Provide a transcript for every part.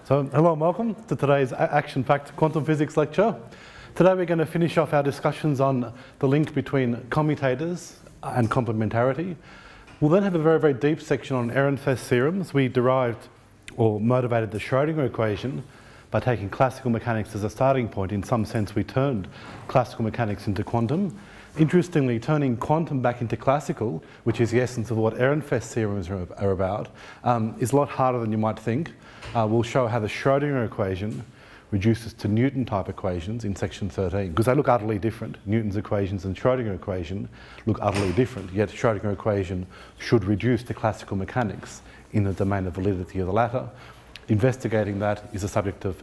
So hello and welcome to today's action-packed quantum physics lecture. Today we're going to finish off our discussions on the link between commutators and complementarity. We'll then have a very, very deep section on Ehrenfest theorems. We derived or motivated the Schrödinger equation by taking classical mechanics as a starting point. In some sense, we turned classical mechanics into quantum. Interestingly, turning quantum back into classical, which is the essence of what Ehrenfest theorems are about, is a lot harder than you might think. We'll show how the Schrödinger equation reduces to Newton-type equations in section 13, because they look utterly different. Newton's equations and Schrödinger equation look utterly different, yet Schrödinger equation should reduce to classical mechanics in the domain of validity of the latter. Investigating that is the subject of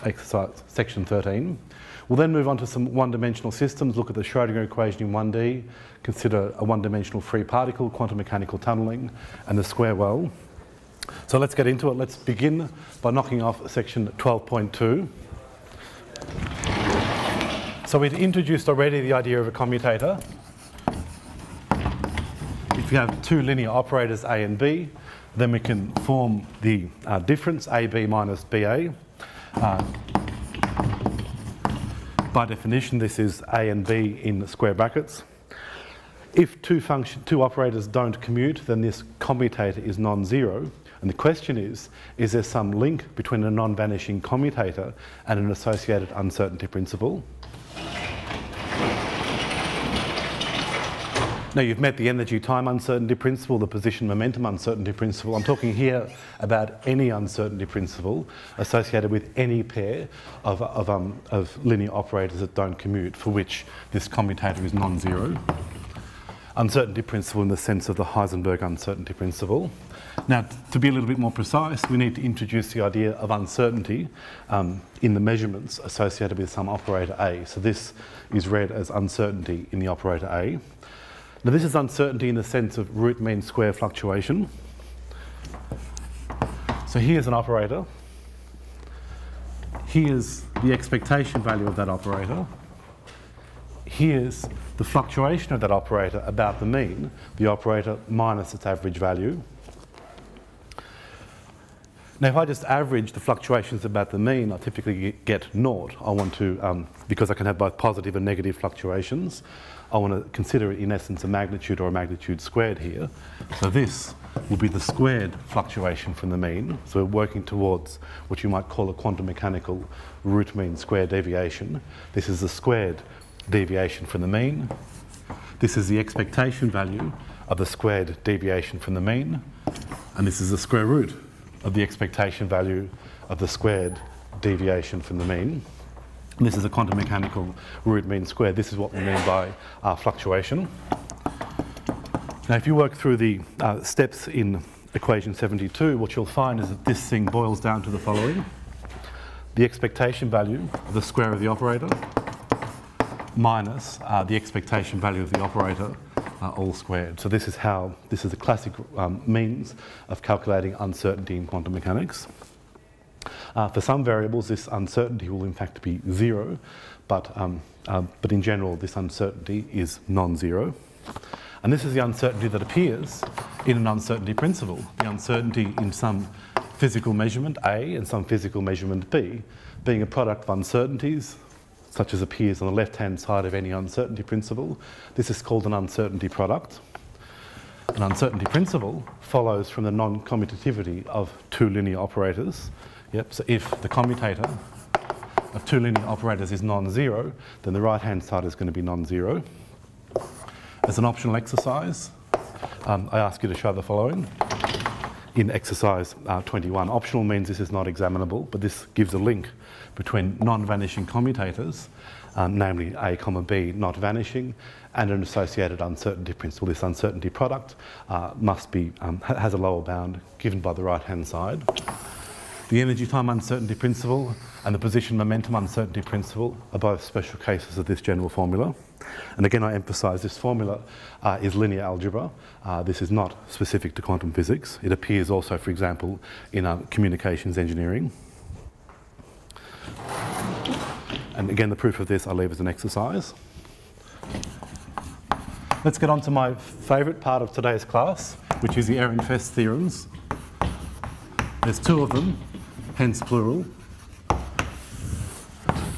exercise section 13. We'll then move on to some one-dimensional systems, look at the Schrödinger equation in 1D, consider a one-dimensional free particle, quantum mechanical tunneling, and the square well. So let's get into it. Let's begin by knocking off section 12.2. So we'd introduced already the idea of a commutator. If you have two linear operators A and B, then we can form the difference AB minus BA. By definition, this is A and B in square brackets. If two operators don't commute, then this commutator is non-zero. And the question is there some link between a non-vanishing commutator and an associated uncertainty principle? Now, you've met the energy-time uncertainty principle, the position-momentum uncertainty principle. I'm talking here about any uncertainty principle associated with any pair of linear operators that don't commute, for which this commutator is non-zero. Uncertainty principle in the sense of the Heisenberg uncertainty principle. Now, to be a little bit more precise, we need to introduce the idea of uncertainty in the measurements associated with some operator A. So this is read as uncertainty in the operator A. Now, this is uncertainty in the sense of root mean square fluctuation. So here's an operator. Here's the expectation value of that operator. Here's the fluctuation of that operator about the mean, the operator minus its average value. Now, if I just average the fluctuations about the mean, I typically get naught. I want to, because I can have both positive and negative fluctuations, I want to consider it in essence a magnitude or a magnitude squared here. So this will be the squared fluctuation from the mean. So we're working towards what you might call a quantum mechanical root mean square deviation. This is the squared deviation from the mean. This is the expectation value of the squared deviation from the mean. And this is the square root of the expectation value of the squared deviation from the mean. And this is a quantum mechanical root mean squared. This is what we mean by fluctuation. Now, if you work through the steps in equation 72, what you'll find is that this thing boils down to the following. The expectation value of the square of the operator minus the expectation value of the operator all squared. So this is the classic means of calculating uncertainty in quantum mechanics. For some variables, this uncertainty will in fact be zero, but in general, this uncertainty is non-zero. And this is the uncertainty that appears in an uncertainty principle. The uncertainty in some physical measurement A and some physical measurement B, being a product of uncertainties, such as appears on the left-hand side of any uncertainty principle. This is called an uncertainty product. An uncertainty principle follows from the non-commutativity of two linear operators. Yep, so if the commutator of two linear operators is non-zero, then the right-hand side is going to be non-zero. As an optional exercise, I ask you to show the following. In exercise 21, optional means this is not examinable, but this gives a link between non-vanishing commutators, namely A, B not vanishing, and an associated uncertainty principle. This uncertainty product has a lower bound given by the right-hand side. The energy-time uncertainty principle and the position-momentum uncertainty principle are both special cases of this general formula. And again, I emphasise this formula is linear algebra. This is not specific to quantum physics. It appears also, for example, in communications engineering. And again, the proof of this I leave as an exercise. Let's get on to my favourite part of today's class, which is the Ehrenfest theorems. There's two of them. hence plural.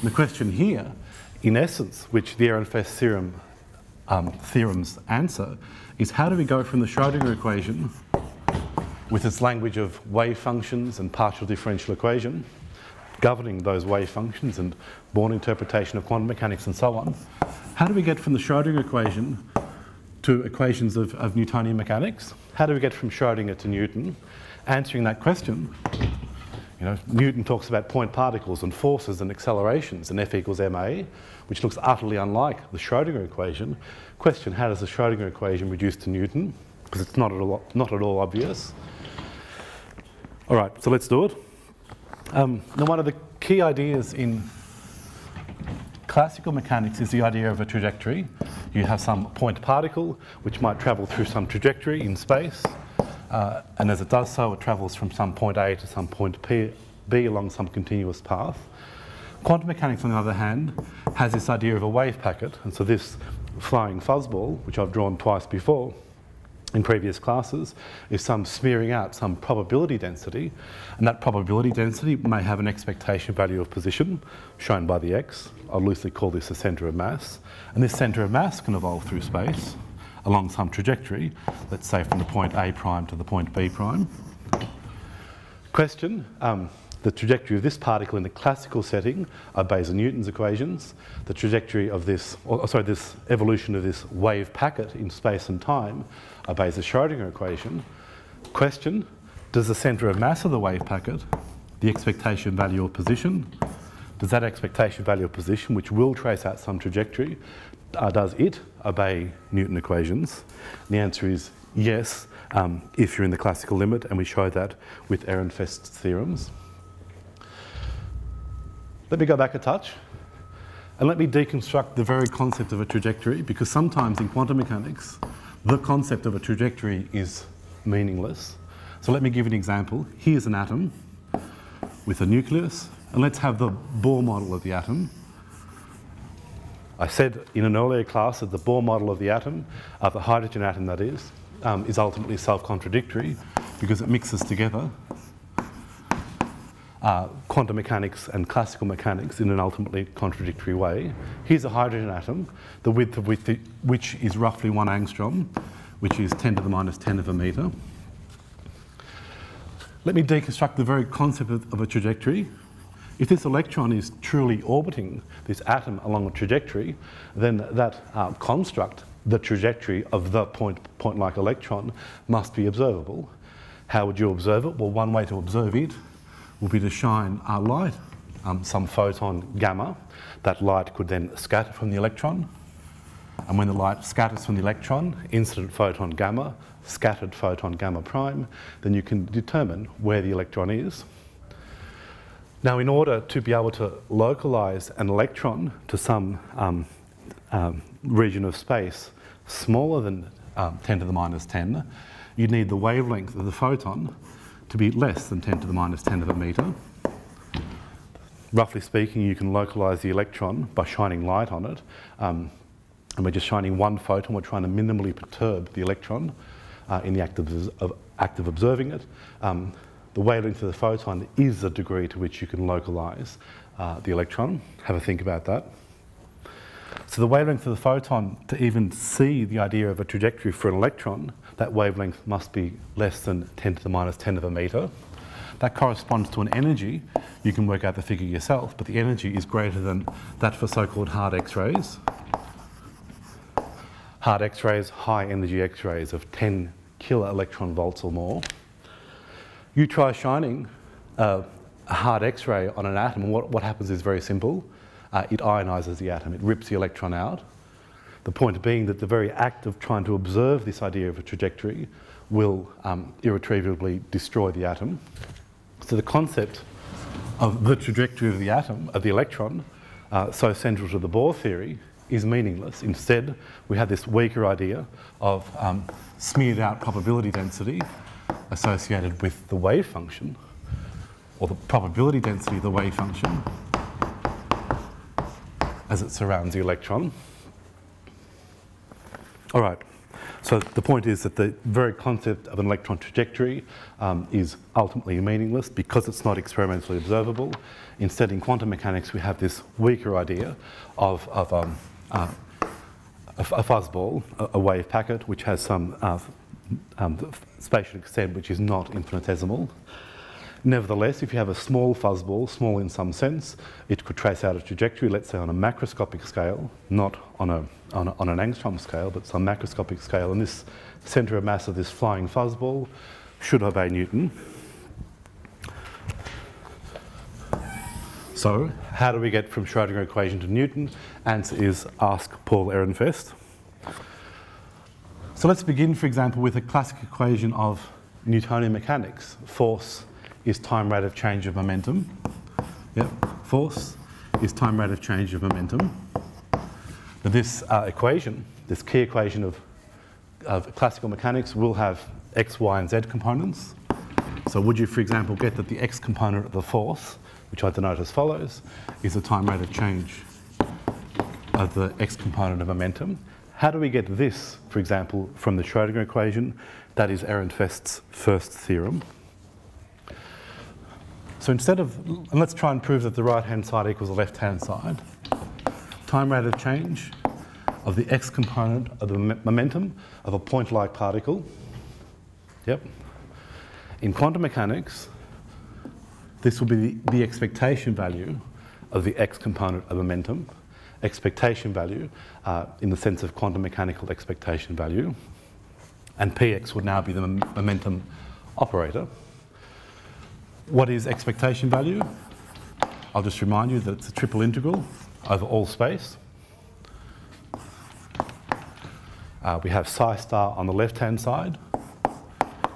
The question here, in essence, which the Ehrenfest theorems answer, is how do we go from the Schrödinger equation with its language of wave functions and partial differential equation, governing those wave functions and Born interpretation of quantum mechanics and so on, how do we get from the Schrödinger equation to equations of Newtonian mechanics? How do we get from Schrödinger to Newton? Answering that question, you know, Newton talks about point particles and forces and accelerations and F equals ma, which looks utterly unlike the Schrödinger equation. Question, how does the Schrödinger equation reduce to Newton? Because it's not at all obvious. All right, so let's do it. Now, one of the key ideas in classical mechanics is the idea of a trajectory. You have some point particle which might travel through some trajectory in space, and as it does so, it travels from some point A to some point B along some continuous path. Quantum mechanics, on the other hand, has this idea of a wave packet, and so this flying fuzzball, which I've drawn twice before in previous classes, is some smearing out some probability density, and that probability density may have an expectation value of position, shown by the x. I'll loosely call this a centre of mass, and this centre of mass can evolve through space along some trajectory, let's say from the point A prime to the point B prime. Question, the trajectory of this particle in the classical setting obeys Newton's equations. The trajectory of this, this evolution of this wave packet in space and time obeys the Schrödinger equation. Question, does the centre of mass of the wave packet, the expectation value of position, does that expectation value of position, which will trace out some trajectory, does it obey Newton equations? And the answer is yes, if you're in the classical limit, and we show that with Ehrenfest's theorems. Let me go back a touch, and let me deconstruct the very concept of a trajectory, because sometimes in quantum mechanics, the concept of a trajectory is meaningless. So let me give an example. Here's an atom with a nucleus, and let's have the Bohr model of the atom. I said in an earlier class that the Bohr model of the atom, the hydrogen atom that is ultimately self-contradictory because it mixes together quantum mechanics and classical mechanics in an ultimately contradictory way. Here's a hydrogen atom, the width of which is roughly 1 angstrom, which is 10 to the minus 10 of a metre. Let me deconstruct the very concept of a trajectory. If this electron is truly orbiting this atom along a trajectory, then that construct, the trajectory of the point-like electron, must be observable. How would you observe it? Well, one way to observe it will be to shine light, some photon gamma. That light could then scatter from the electron. And when the light scatters from the electron, incident photon gamma, scattered photon gamma prime, then you can determine where the electron is. Now, in order to be able to localise an electron to some region of space smaller than 10 to the minus 10, you need the wavelength of the photon to be less than 10 to the minus 10 of a metre. Roughly speaking, you can localise the electron by shining light on it. And we're just shining one photon. We're trying to minimally perturb the electron in the act of observing it. The wavelength of the photon is the degree to which you can localise the electron. Have a think about that. So the wavelength of the photon, to even see the idea of a trajectory for an electron, that wavelength must be less than 10 to the minus 10 of a metre. That corresponds to an energy. You can work out the figure yourself, but the energy is greater than that for so-called hard X-rays. Hard X-rays, high energy X-rays of 10 kilo electron volts or more. You try shining a hard X-ray on an atom, and what happens is very simple. It ionises the atom, it rips the electron out. The point being that the very act of trying to observe this idea of a trajectory will irretrievably destroy the atom. So the concept of the trajectory of the atom, of the electron, so central to the Bohr theory, is meaningless. Instead, we have this weaker idea of smeared out probability density associated with the wave function, or the probability density of the wave function as it surrounds the electron. All right, So the point is that the very concept of an electron trajectory is ultimately meaningless because it's not experimentally observable. Instead, in quantum mechanics, we have this weaker idea of a fuzzball, a wave packet, which has some spatial extent which is not infinitesimal. Nevertheless, if you have a small fuzzball, small in some sense, it could trace out a trajectory, let's say on a macroscopic scale, not on an angstrom scale, but some macroscopic scale, and this centre of mass of this flying fuzzball should obey Newton. So, how do we get from Schrödinger equation to Newton? Answer is ask Paul Ehrenfest. So let's begin, for example, with a classic equation of Newtonian mechanics. Force is time rate of change of momentum. Yep, force is time rate of change of momentum. Now this equation, this key equation of classical mechanics, will have x, y, and z components. So would you, for example, get that the x component of the force, which I denote as follows, is the time rate of change of the x component of momentum? How do we get this, for example, from the Schrödinger equation? That is Ehrenfest's first theorem. So instead of, and let's try and prove that the right-hand side equals the left-hand side. Time rate of change of the x component of the momentum of a point-like particle. Yep. In quantum mechanics, this will be the expectation value of the x component of momentum. Expectation value in the sense of quantum mechanical expectation value. And px would now be the momentum operator. What is expectation value? I'll just remind you that it's a triple integral over all space. We have psi star on the left-hand side,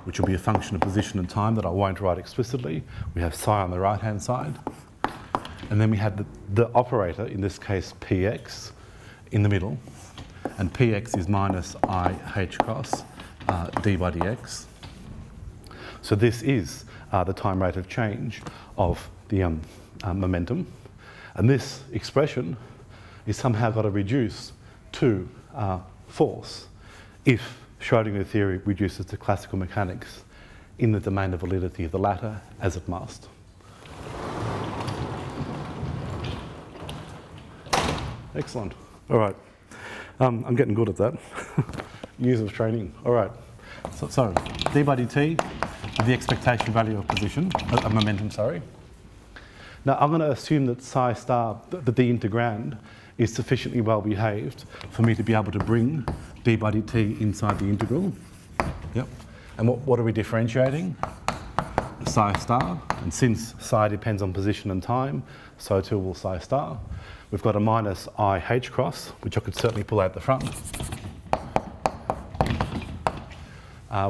which will be a function of position and time that I won't write explicitly. We have psi on the right-hand side. And then we have the operator, in this case px, in the middle. And px is minus I h cross d by dx. So this is the time rate of change of the momentum. And this expression is somehow got to reduce to force if Schrödinger theory reduces to classical mechanics in the domain of validity of the latter, as it must. Excellent. All right. I'm getting good at that. Years of training. All right. So d by dt, the expectation value of position, of momentum, sorry. Now I'm going to assume that psi star, that the integrand, is sufficiently well behaved for me to be able to bring d by dt inside the integral. Yep. And what are we differentiating? Psi star. And since psi depends on position and time, so too will psi star. We've got a minus I h cross, which I could certainly pull out the front.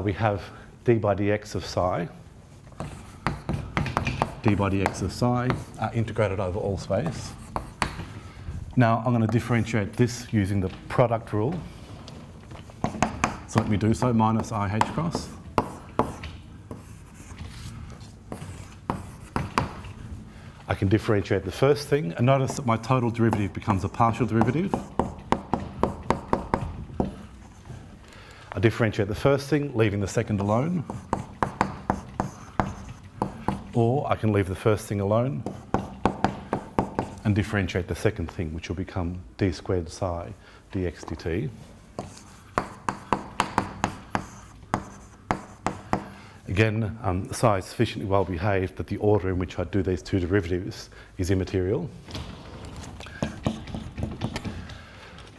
We have d by dx of psi, d by dx of psi, integrated over all space. Now I'm going to differentiate this using the product rule. So let me do so, minus I h cross. I can differentiate the first thing, and notice that my total derivative becomes a partial derivative. I differentiate the first thing, leaving the second alone. Or I can leave the first thing alone and differentiate the second thing, which will become d squared psi dx dt. Again, psi is sufficiently well behaved that the order in which I do these two derivatives is immaterial.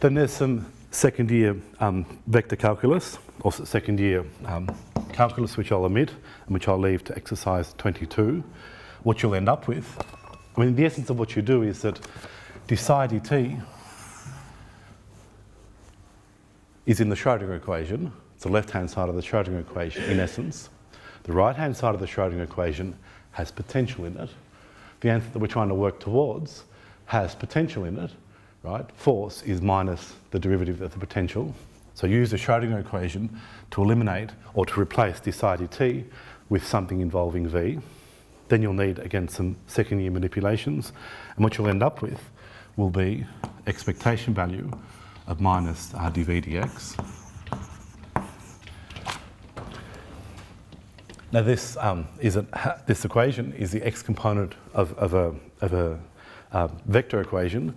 Then there's some second year vector calculus, or second year calculus, which I'll omit and which I'll leave to exercise 22. What you'll end up with, I mean, the essence of what you do is that d psi dt is in the Schrödinger equation. It's the left-hand side of the Schrödinger equation, in essence. The right-hand side of the Schrödinger equation has potential in it. The answer that we're trying to work towards has potential in it, right? Force is minus the derivative of the potential. So use the Schrödinger equation to eliminate or to replace d psi dt with something involving v. Then you'll need, again, some second-year manipulations. And what you'll end up with will be expectation value of minus dv dx Now this this equation is the x component of a vector equation.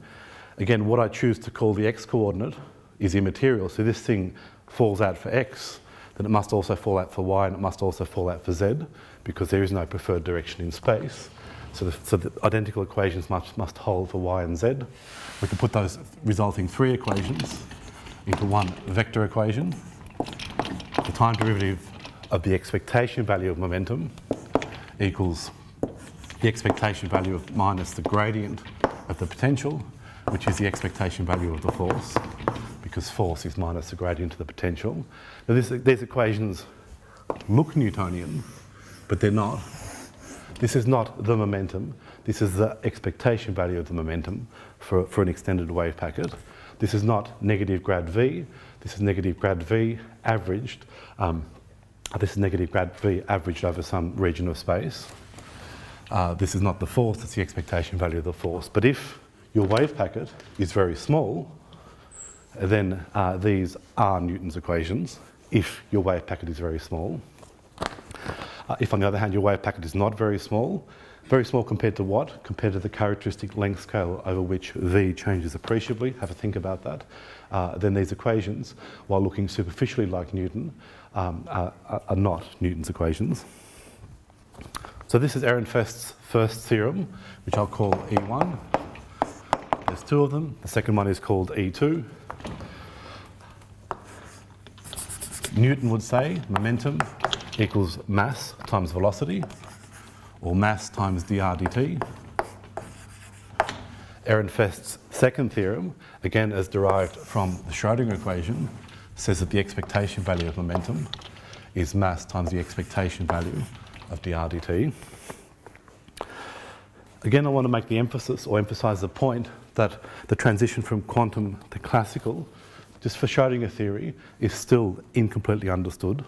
Again, what I choose to call the x coordinate is immaterial. So this thing falls out for x, then it must also fall out for y, and it must also fall out for z, because there is no preferred direction in space. So the identical equations must hold for y and z. We can put those resulting three equations into one vector equation. The time derivative of the expectation value of momentum equals the expectation value of minus the gradient of the potential, which is the expectation value of the force, because force is minus the gradient of the potential. Now these equations look Newtonian, but they're not. This is not the momentum. This is the expectation value of the momentum for an extended wave packet. This is not negative grad v. This is negative grad v averaged. This is negative grad v averaged over some region of space. This is not the force, it's the expectation value of the force. But if your wave packet is very small, then these are Newton's equations, if your wave packet is very small. If, on the other hand, your wave packet is not very small compared to what? Compared to the characteristic length scale over which v changes appreciably, have a think about that, then these equations, while looking superficially like Newton, are not Newton's equations. So this is Ehrenfest's first theorem, which I'll call E1. There's two of them. The second one is called E2. Newton would say momentum equals mass times velocity, or mass times dr dt. Ehrenfest's second theorem, again as derived from the Schrödinger equation, says that the expectation value of momentum is mass times the expectation value of dr dt. Again, I want to make the emphasis, or emphasize the point, that the transition from quantum to classical, just for Schrödinger theory, is still incompletely understood.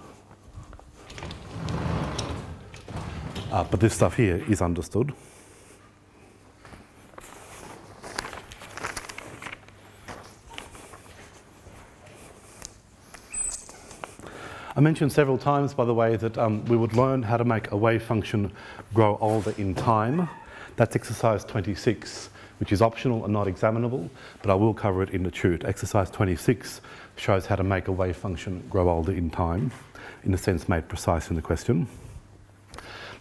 But this stuff here is understood. I mentioned several times, by the way, that we would learn how to make a wave function grow older in time. That's exercise 26, which is optional and not examinable, but I will cover it in the tute. Exercise 26 shows how to make a wave function grow older in time, in a sense made precise in the question.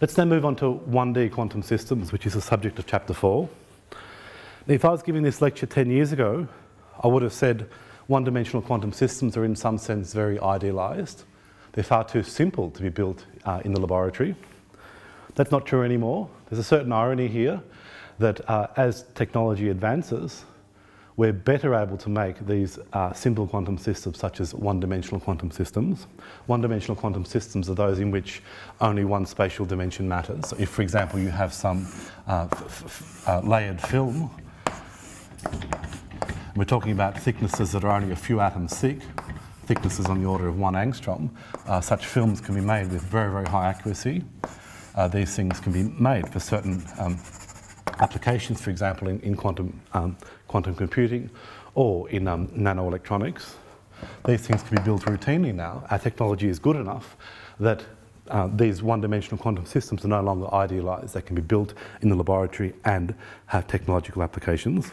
Let's then move on to 1D quantum systems, which is the subject of chapter 4. Now, if I was giving this lecture 10 years ago, I would have said one-dimensional quantum systems are in some sense very idealised. They're far too simple to be built in the laboratory. That's not true anymore. There's a certain irony here that as technology advances, we're better able to make these simple quantum systems such as one-dimensional quantum systems. One-dimensional quantum systems are those in which only one spatial dimension matters. So if, for example, you have some layered film, we're talking about thicknesses that are only a few atoms thick, thicknesses on the order of 1 angstrom, such films can be made with very, very high accuracy. These things can be made for certain applications, for example, in quantum computing or in nanoelectronics. These things can be built routinely now. Our technology is good enough that these one-dimensional quantum systems are no longer idealised. They can be built in the laboratory and have technological applications.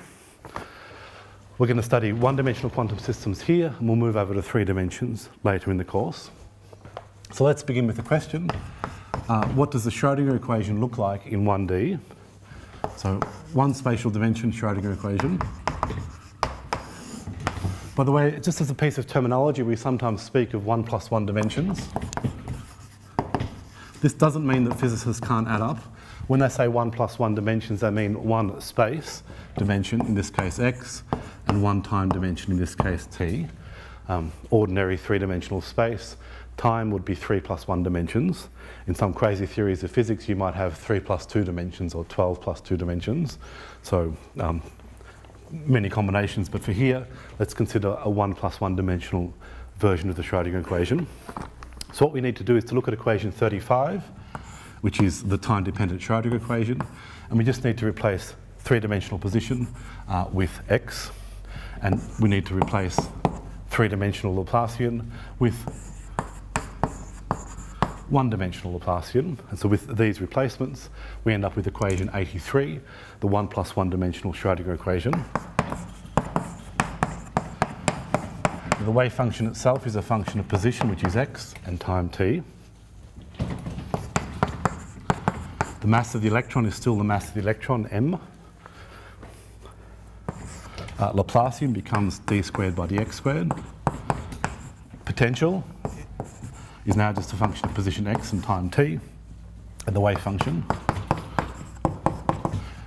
We're going to study one-dimensional quantum systems here, and we'll move over to 3 dimensions later in the course. So let's begin with the question. What does the Schrödinger equation look like in 1D? So one spatial dimension Schrödinger equation. By the way, just as a piece of terminology, we sometimes speak of 1 + 1 dimensions. This doesn't mean that physicists can't add up. When they say 1 + 1 dimensions, they mean one space dimension, in this case x, and one time dimension, in this case t. Ordinary 3-dimensional space. Time would be 3 + 1 dimensions. In some crazy theories of physics, you might have 3 + 2 dimensions or 12 + 2 dimensions. So many combinations, but for here, let's consider a 1 + 1 dimensional version of the Schrödinger equation. So what we need to do is to look at equation 35, which is the time-dependent Schrödinger equation, and we just need to replace 3-dimensional position with x, and we need to replace 3-dimensional Laplacian with one-dimensional Laplacian. And so with these replacements, we end up with equation 83, the 1 plus one-dimensional Schrödinger equation. The wave function itself is a function of position, which is x, and time t. The mass of the electron is still the mass of the electron, m. Laplacian becomes d squared by dx squared. Potential is now just a function of position x and time t, and the wave function.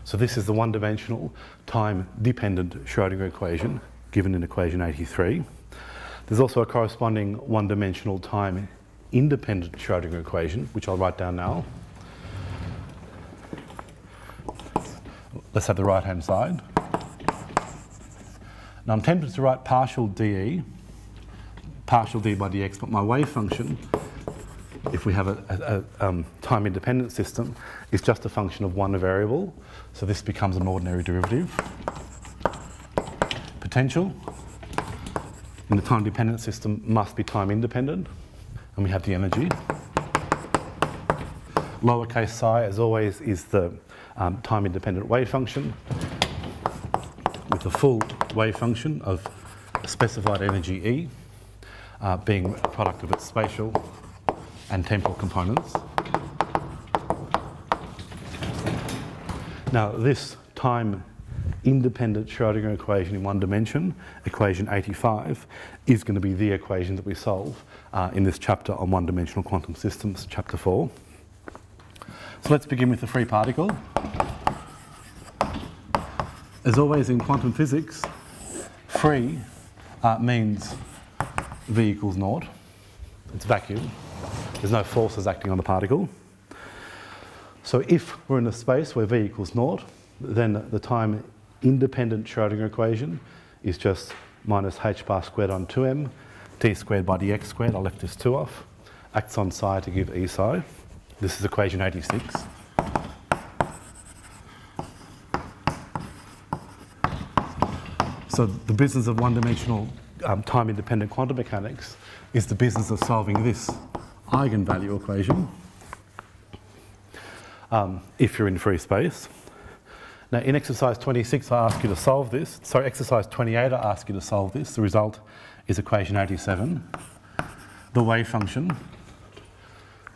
So this is the one-dimensional, time-dependent Schrödinger equation given in equation 83. There's also a corresponding one-dimensional, time-independent Schrödinger equation, which I'll write down now. Let's have the right-hand side. Now I'm tempted to write partial dE, partial d by dx, but my wave function, if we have a time-independent system, is just a function of one variable. So this becomes an ordinary derivative. Potential in the time-dependent system must be time-independent, and we have the energy. Lowercase psi, as always, is the time-independent wave function with the full wave function of specified energy E being a product of its spatial and temporal components. Now, this time-independent Schrödinger equation in one dimension, equation 85, is going to be the equation that we solve in this chapter on one-dimensional quantum systems, chapter 4. So let's begin with the free particle. As always in quantum physics, free means V equals naught. It's vacuum. There's no forces acting on the particle. So if we're in a space where V equals naught, then the time-independent Schrödinger equation is just minus h bar squared on 2m, d squared by dx squared. I left this 2 off. Acts on psi to give E psi. This is equation 86. So the business of one-dimensional time-independent quantum mechanics is the business of solving this eigenvalue equation if you're in free space. Now in exercise 26 I ask you to solve this. Sorry, exercise 28 I ask you to solve this. The result is equation 87. The wave function.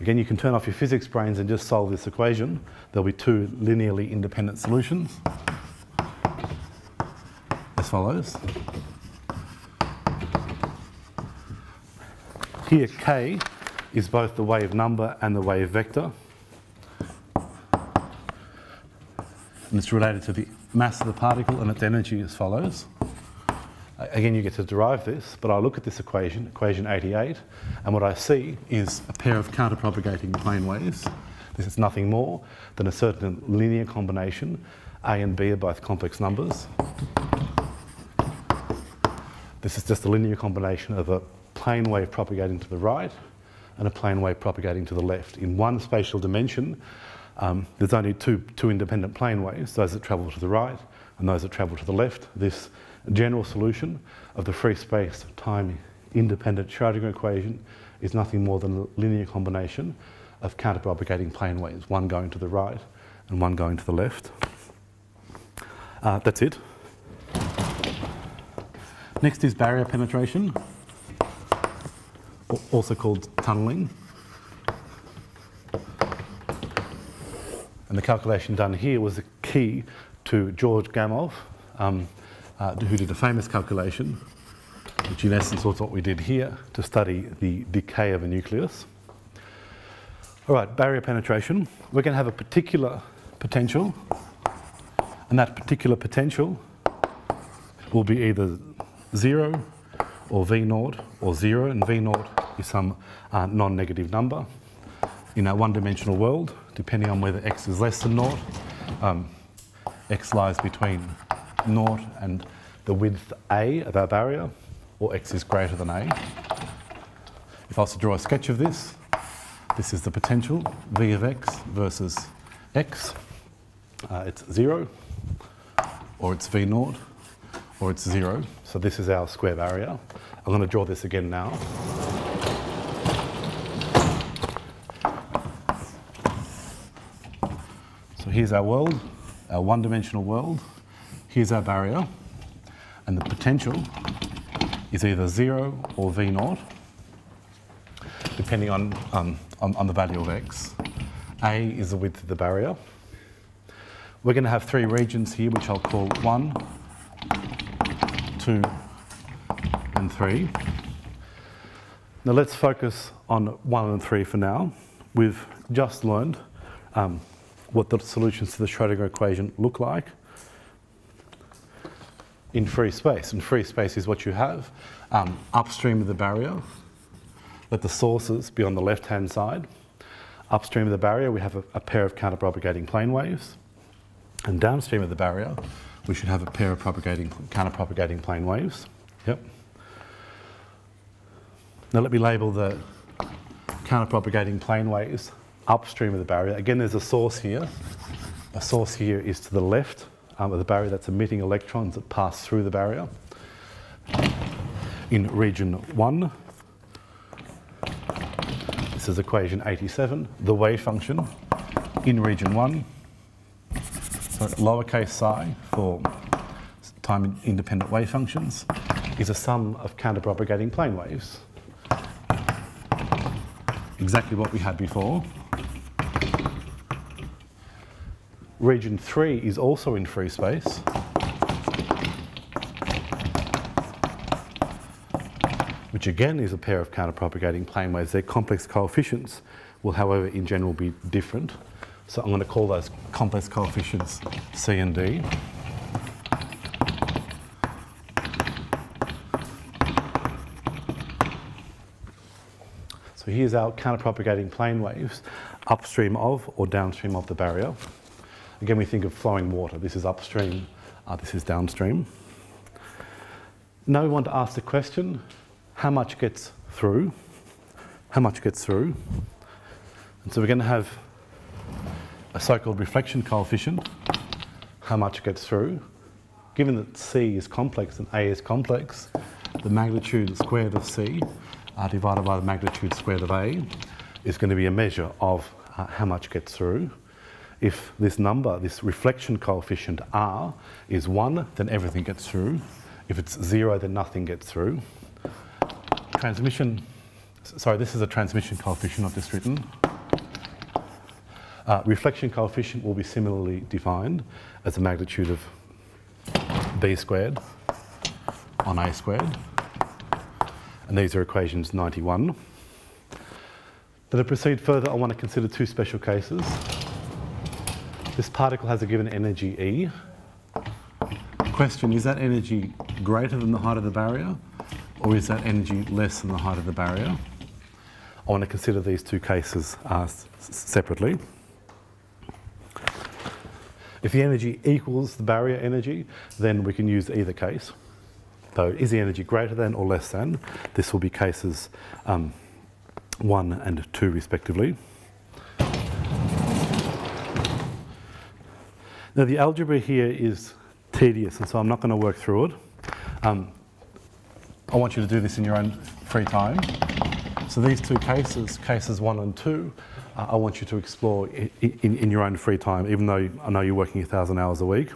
Again, you can turn off your physics brains and just solve this equation. There'll be 2 linearly independent solutions as follows. Here k is both the wave number and the wave vector. And it's related to the mass of the particle and its energy as follows. Again, you get to derive this, but I look at this equation, equation 88, and what I see is a pair of counter-propagating plane waves. This is nothing more than a certain linear combination. A and B are both complex numbers. This is just a linear combination of a plane wave propagating to the right and a plane wave propagating to the left. In one spatial dimension, there's only two independent plane waves, those that travel to the right and those that travel to the left. This general solution of the free space time-independent Schrödinger equation is nothing more than a linear combination of counter-propagating plane waves, one going to the right and one going to the left. That's it. Next is barrier penetration, also called tunnelling. And the calculation done here was the key to George Gamow, who did a famous calculation, which in essence was what we did here to study the decay of a nucleus. All right, barrier penetration. We're going to have a particular potential, and that particular potential will be either 0 or V naught or 0, and V naught is some non-negative number. In our one-dimensional world, depending on whether x is less than naught, x lies between naught and the width A of our barrier, or x is greater than A. If I was to draw a sketch of this, this is the potential, V of x versus x. It's 0, or it's V naught, or it's 0. So this is our square barrier. I'm going to draw this again now. here's our world, our one-dimensional world. Here's our barrier, and the potential is either 0 or V0, depending on the value of x. A is the width of the barrier. We're going to have 3 regions here, which I'll call 1, 2, and 3. Now let's focus on 1 and 3 for now. We've just learned what the solutions to the Schrödinger equation look like in free space. And free space is what you have upstream of the barrier. Let the sources be on the left-hand side. Upstream of the barrier, we have a pair of counterpropagating plane waves. And downstream of the barrier, we should have a pair of counterpropagating plane waves. Yep. Now let me label the counterpropagating plane waves upstream of the barrier. Again, there's a source here. A source here is to the left of the barrier that's emitting electrons that pass through the barrier. In region 1, this is equation 87, the wave function in region 1, so lowercase psi for time-independent wave functions, is a sum of counterpropagating plane waves. Exactly what we had before. Region 3 is also in free space. Which again is a pair of counterpropagating plane waves. Their complex coefficients will, however, in general be different. So I'm going to call those complex coefficients C and D. So here's our counterpropagating plane waves upstream of or downstream of the barrier. Again, we think of flowing water. This is upstream, this is downstream. Now we want to ask the question, how much gets through? How much gets through? And so we're going to have a so-called reflection coefficient, how much gets through. Given that C is complex and A is complex, the magnitude squared of C divided by the magnitude squared of A is going to be a measure of how much gets through. If this number, this reflection coefficient R, is 1, then everything gets through. If it's 0, then nothing gets through. This is a transmission coefficient I've just written. Reflection coefficient will be similarly defined as the magnitude of B squared on A squared. And these are equations 91. Then to proceed further, I want to consider 2 special cases. This particle has a given energy E. Question, is that energy greater than the height of the barrier, or is that energy less than the height of the barrier? I want to consider these 2 cases separately. If the energy equals the barrier energy, then we can use either case. So is the energy greater than or less than? This will be cases 1 and 2 respectively. Now the algebra here is tedious, and so I'm not going to work through it. I want you to do this in your own free time. So these 2 cases, cases 1 and 2, I want you to explore in your own free time, even though I know you're working 1,000 hours a week.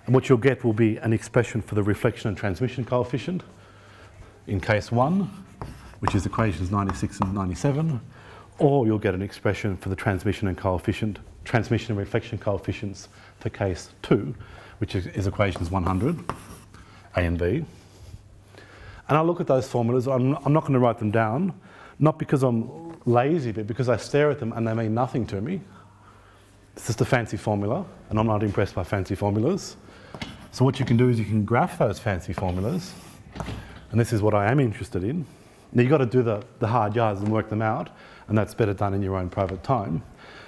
And what you'll get will be an expression for the reflection and transmission coefficient in case 1, which is equations 96 and 97, or you'll get an expression for the transmission and reflection coefficients for case 2, which is equations 100, A and B. And I'll look at those formulas. I'm not going to write them down, not because I'm lazy, but because I stare at them and they mean nothing to me. It's just a fancy formula, and I'm not impressed by fancy formulas. So what you can do is you can graph those fancy formulas, and this is what I am interested in. Now you've got to do the hard yards and work them out, and that's better done in your own private time.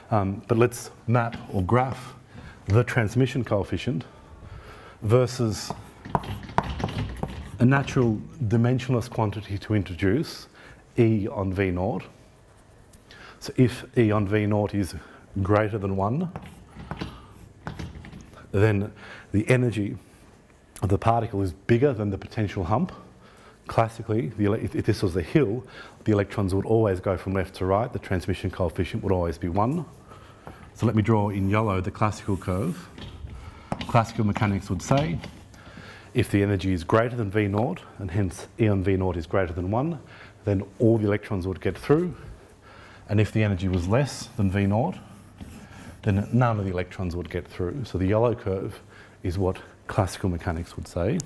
But let's map or graph the transmission coefficient versus a natural dimensionless quantity to introduce, E on V0. So if E on V0 is greater than 1, then the energy of the particle is bigger than the potential hump. Classically, if this was a hill, the electrons would always go from left to right. The transmission coefficient would always be 1. So let me draw in yellow the classical curve. Classical mechanics would say if the energy is greater than V naught, and hence E on V naught is greater than 1, then all the electrons would get through. And if the energy was less than V naught, then none of the electrons would get through. So the yellow curve is what classical mechanics would say.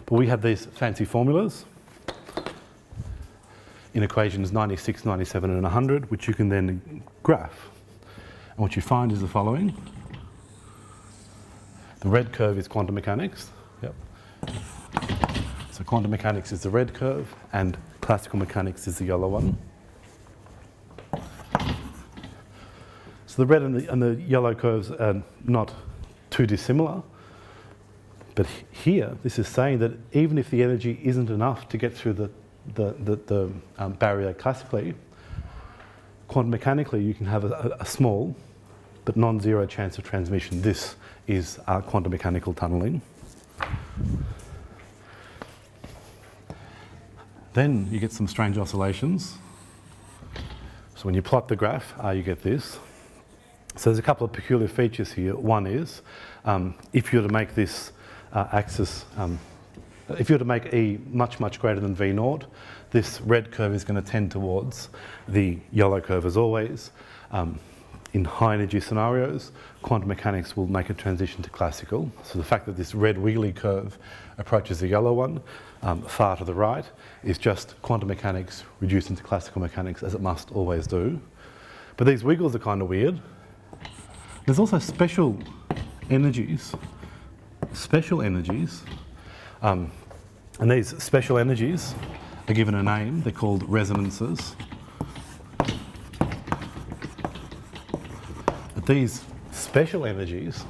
But we have these fancy formulas in equations 96, 97 and 100, which you can then graph. And what you find is the following. The red curve is quantum mechanics. Yep. So quantum mechanics is the red curve and classical mechanics is the yellow one. So the red and the yellow curves are not too dissimilar. But here, this is saying that even if the energy isn't enough to get through the barrier classically, quantum mechanically you can have a small but non-zero chance of transmission. This is quantum mechanical tunnelling. Then you get some strange oscillations. So when you plot the graph, you get this. So there's a couple of peculiar features here. One is, if you were to make this axis, if you were to make E much, much greater than V naught, this red curve is going to tend towards the yellow curve as always. In high energy scenarios, quantum mechanics will make a transition to classical. So the fact that this red wiggly curve approaches the yellow one far to the right is just quantum mechanics reduced into classical mechanics, as it must always do. But these wiggles are kind of weird. There's also special energies, and these special energies are given a name. They're called resonances. But these special energies,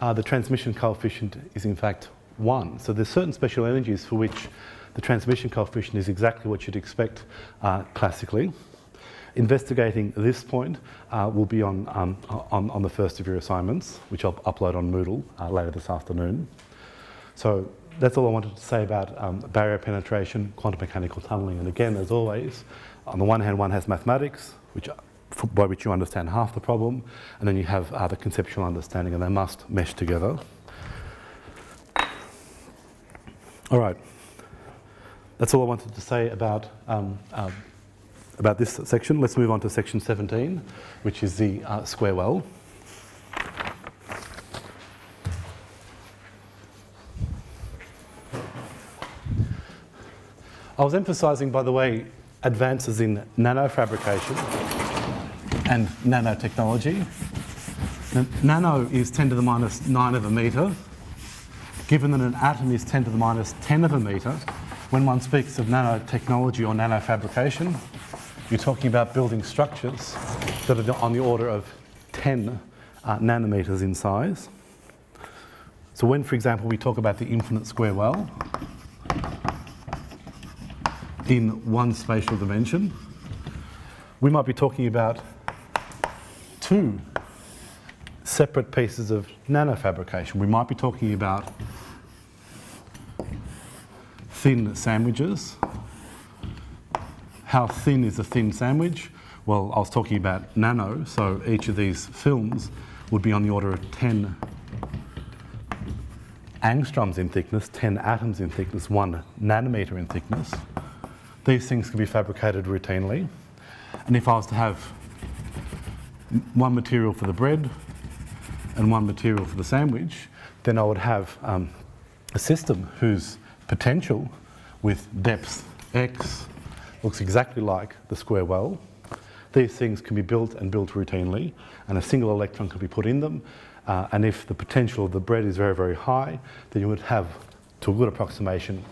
the transmission coefficient is in fact 1. So there's certain special energies for which the transmission coefficient is exactly what you'd expect classically. Investigating this point will be on the first of your assignments, which I'll upload on Moodle later this afternoon. So that's all I wanted to say about barrier penetration, quantum mechanical tunnelling. And again, as always, on the one hand, one has mathematics, by which you understand half the problem, and then you have the conceptual understanding, and they must mesh together. All right. That's all I wanted to say about this section. Let's move on to section 17, which is the square well. I was emphasising, by the way, advances in nanofabrication and nanotechnology. Now, nano is 10 to the minus 9 of a metre. Given that an atom is 10 to the minus 10 of a metre, when one speaks of nanotechnology or nanofabrication, you're talking about building structures that are on the order of 10 nanometres in size. So when, for example, we talk about the infinite square well in one spatial dimension, we might be talking about 2 separate pieces of nanofabrication. We might be talking about thin sandwiches. How thin is a thin sandwich? Well, I was talking about nano, so each of these films would be on the order of 10 angstroms in thickness, 10 atoms in thickness, 1 nanometre in thickness. These things can be fabricated routinely. And if I was to have one material for the bread and one material for the sandwich, then I would have a system whose potential with depth x looks exactly like the square well. These things can be built and built routinely, and a single electron can be put in them. And if the potential of the bread is very, very high, then you would have, to a good approximation,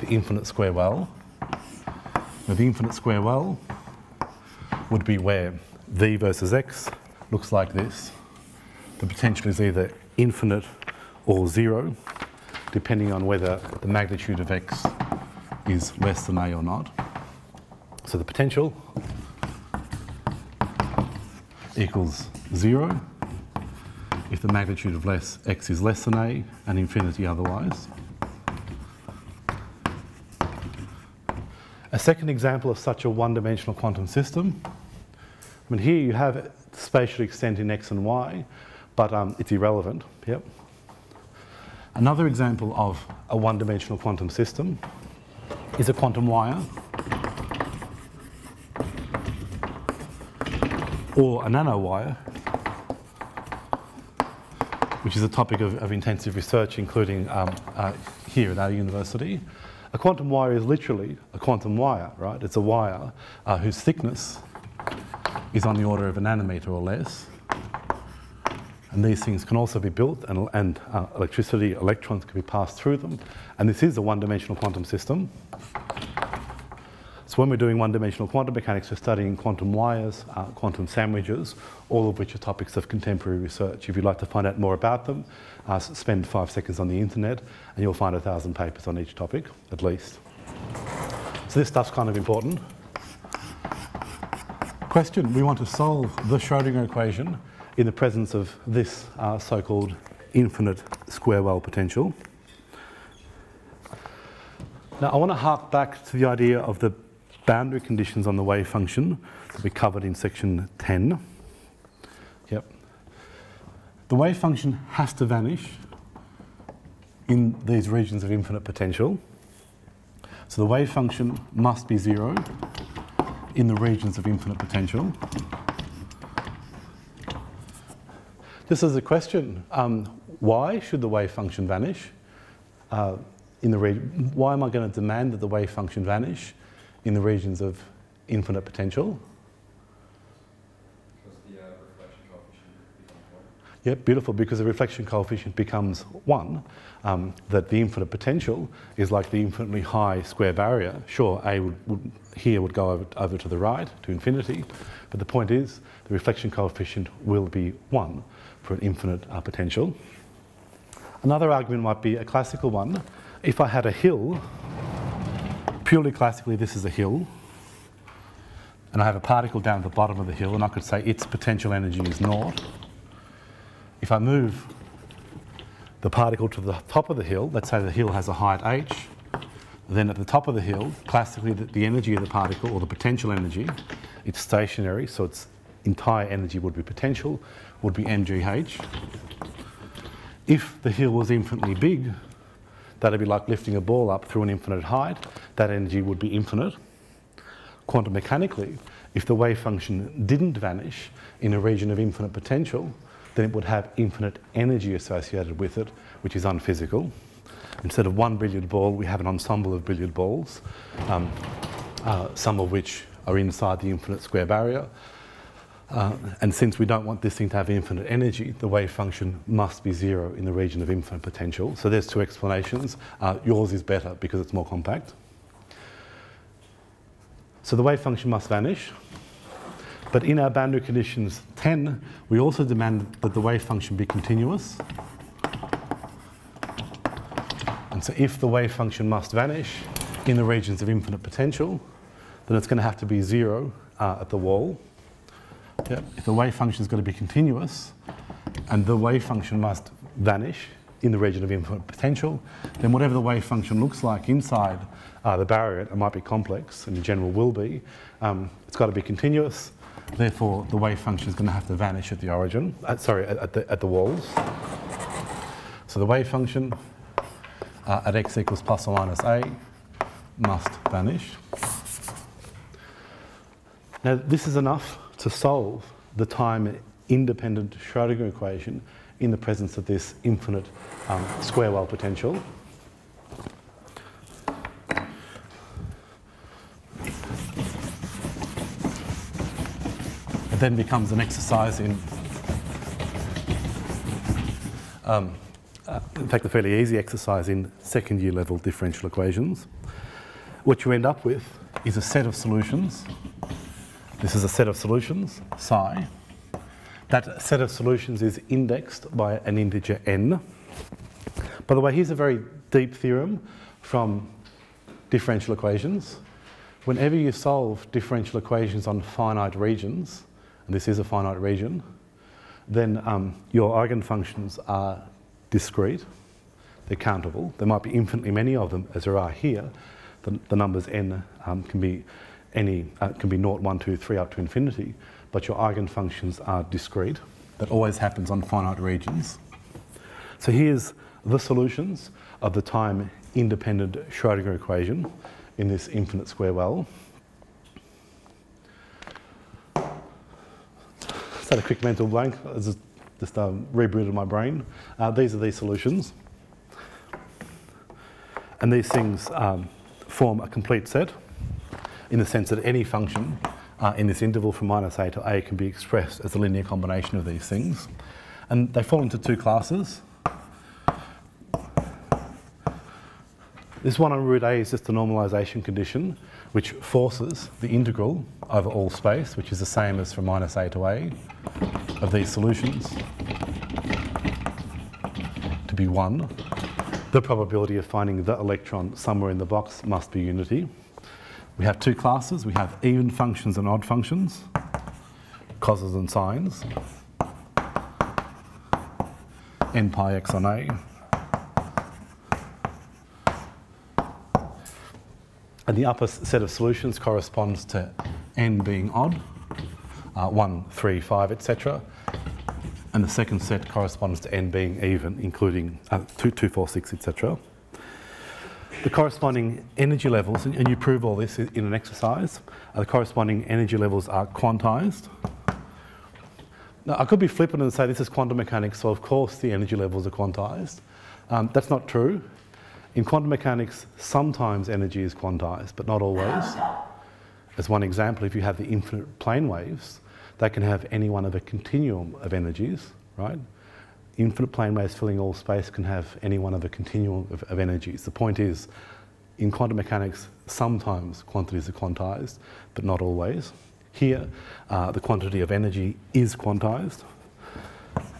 the infinite square well. Now, the infinite square well would be where V versus X looks like this. The potential is either infinite or 0, depending on whether the magnitude of X is less than A or not. So the potential equals 0 if the magnitude of X is less than A, and infinity otherwise. A second example of such a one-dimensional quantum system. I mean, here you have spatial extent in x and y, but it's irrelevant. Yep. Another example of a one-dimensional quantum system is a quantum wire or a nanowire, which is a topic of intensive research, including here at our university. A quantum wire is literally a quantum wire, right? It's a wire whose thickness is on the order of a nanometer or less. And these things can also be built, and electricity, electrons can be passed through them. And this is a one-dimensional quantum system. So when we're doing one-dimensional quantum mechanics, we're studying quantum wires, quantum sandwiches, all of which are topics of contemporary research. If you'd like to find out more about them, spend 5 seconds on the internet, and you'll find 1,000 papers on each topic, at least. So this stuff's kind of important. Question, we want to solve the Schrödinger equation in the presence of this so-called infinite square well potential. Now, I want to hark back to the idea of the boundary conditions on the wave function that we covered in section 10. Yep. The wave function has to vanish in these regions of infinite potential. So the wave function must be 0 in the regions of infinite potential. Just as a question, why should the wave function vanish? Why am I going to demand that the wave function vanish in the regions of infinite potential? Because the reflection coefficient becomes 1. Yep, beautiful, because the reflection coefficient becomes 1. That the infinite potential is like the infinitely high square barrier. Sure, A would go over to the right, to infinity, but the point is the reflection coefficient will be 1 for an infinite potential. Another argument might be a classical one. If I had a hill, purely classically this is a hill, and I have a particle down at the bottom of the hill, and I could say its potential energy is 0. If I move the particle to the top of the hill, let's say the hill has a height h, then at the top of the hill, classically the energy of the particle, or the potential energy, it's stationary, so its entire energy would be potential, would be mgh. If the hill was infinitely big, that'd be like lifting a ball up through an infinite height. That energy would be infinite. Quantum mechanically, if the wave function didn't vanish in a region of infinite potential, then it would have infinite energy associated with it, which is unphysical. Instead of one billiard ball, we have an ensemble of billiard balls, some of which are inside the infinite square barrier. And since we don't want this thing to have infinite energy, the wave function must be 0 in the region of infinite potential. So there's 2 explanations. Yours is better because it's more compact. So the wave function must vanish. But in our boundary conditions 10, we also demand that the wave function be continuous. And so if the wave function must vanish in the regions of infinite potential, then it's going to have to be 0 at the wall. Yep. If the wave function is going to be continuous and the wave function must vanish in the region of infinite potential, then whatever the wave function looks like inside the barrier, it might be complex, and in general will be, it's got to be continuous. Therefore, the wave function is going to have to vanish at the origin, at the walls. So the wave function at x equals plus or minus a must vanish. Now, this is enough to solve the time-independent Schrödinger equation in the presence of this infinite square well potential. It then becomes an exercise in fact, a fairly easy exercise in second-year level differential equations. What you end up with is a set of solutions. This is a set of solutions, psi. That set of solutions is indexed by an integer n. By the way, here's a very deep theorem from differential equations. Whenever you solve differential equations on finite regions, and this is a finite region, then your eigenfunctions are discrete. They're countable. There might be infinitely many of them, as there are here. The numbers n can be any, can be 0, 1, 2, 3 up to infinity, but your eigenfunctions are discrete. That always happens on finite regions. So here's the solutions of the time-independent Schrödinger equation in this infinite square well. Just had a quick mental blank. I just rebooted my brain. These are these solutions. And these things form a complete set in the sense that any function in this interval from minus a to a can be expressed as a linear combination of these things. And they fall into two classes. This one on root a is just a normalisation condition which forces the integral over all space, which is the same as from minus a to a, of these solutions to be 1. The probability of finding the electron somewhere in the box must be unity. We have two classes. We have even functions and odd functions, causes and sines, n pi x on a. And the upper set of solutions corresponds to n being odd, 1, 3, 5, etc. And the second set corresponds to n being even, including 2, 2, 4, 6, etc. The corresponding energy levels, and you prove all this in an exercise, the corresponding energy levels are quantized. Now, I could be flippant and say this is quantum mechanics, so of course the energy levels are quantized. That's not true. In quantum mechanics, sometimes energy is quantized, but not always. As one example, if you have the infinite plane waves, they can have any one of a continuum of energies, right? Infinite plane waves filling all space can have any one of a continuum of energies. The point is, in quantum mechanics, sometimes quantities are quantized, but not always. Here, the quantity of energy is quantized,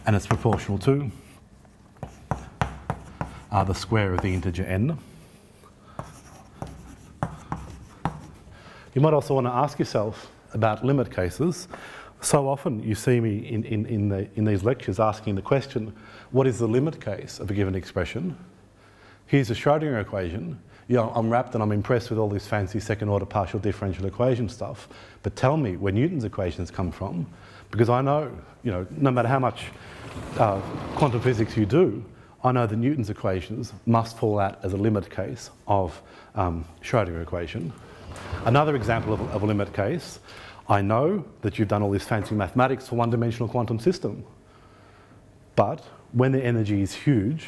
and it's proportional to the square of the integer n. You might also want to ask yourself about limit cases. So often you see me in these lectures asking the question, what is the limit case of a given expression? Here's a Schrödinger equation. You know, I'm rapt and I'm impressed with all this fancy second order partial differential equation stuff, but tell me where Newton's equations come from, because I know, you know, no matter how much quantum physics you do, I know that Newton's equations must fall out as a limit case of Schrödinger equation. Another example of a limit case, I know that you've done all this fancy mathematics for one-dimensional quantum system, but when the energy is huge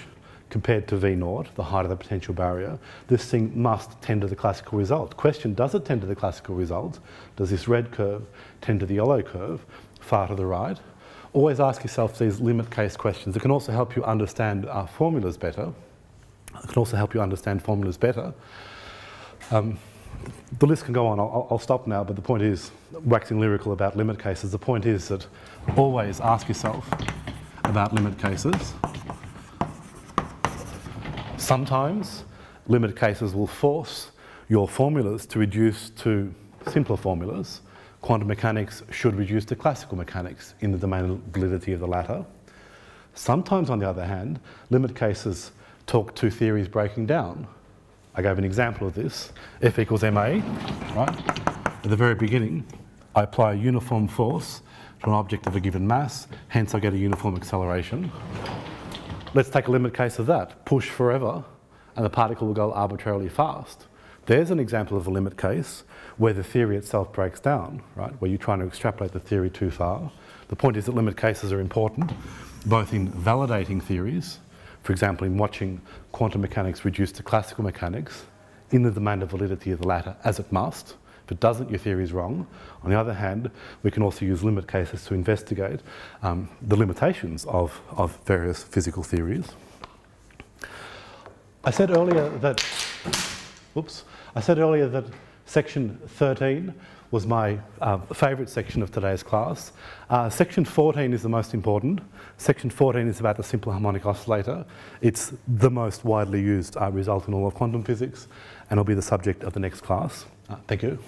compared to V0, the height of the potential barrier, this thing must tend to the classical result. Question, does it tend to the classical result? Does this red curve tend to the yellow curve, far to the right? Always ask yourself these limit case questions. It can also help you understand formulas better. It can also help you understand formulas better. The list can go on. I'll stop now, but the point is, waxing lyrical about limit cases, the point is that always ask yourself about limit cases. Sometimes limit cases will force your formulas to reduce to simpler formulas. Quantum mechanics should reduce to classical mechanics in the domain of validity of the latter. Sometimes, on the other hand, limit cases talk to theories breaking down. I gave an example of this. F equals ma, right? At the very beginning, I apply a uniform force to an object of a given mass, hence I get a uniform acceleration. Let's take a limit case of that. Push forever, and the particle will go arbitrarily fast. There's an example of a limit case where the theory itself breaks down, right? Where you're trying to extrapolate the theory too far. The point is that limit cases are important, both in validating theories, for example, in watching quantum mechanics reduce to classical mechanics, in the domain of validity of the latter, as it must. If it doesn't, your theory is wrong. On the other hand, we can also use limit cases to investigate the limitations of various physical theories. I said earlier that section 13 was my favourite section of today's class. Section 14 is the most important. Section 14 is about the simple harmonic oscillator. It's the most widely used result in all of quantum physics, and will be the subject of the next class. Thank you.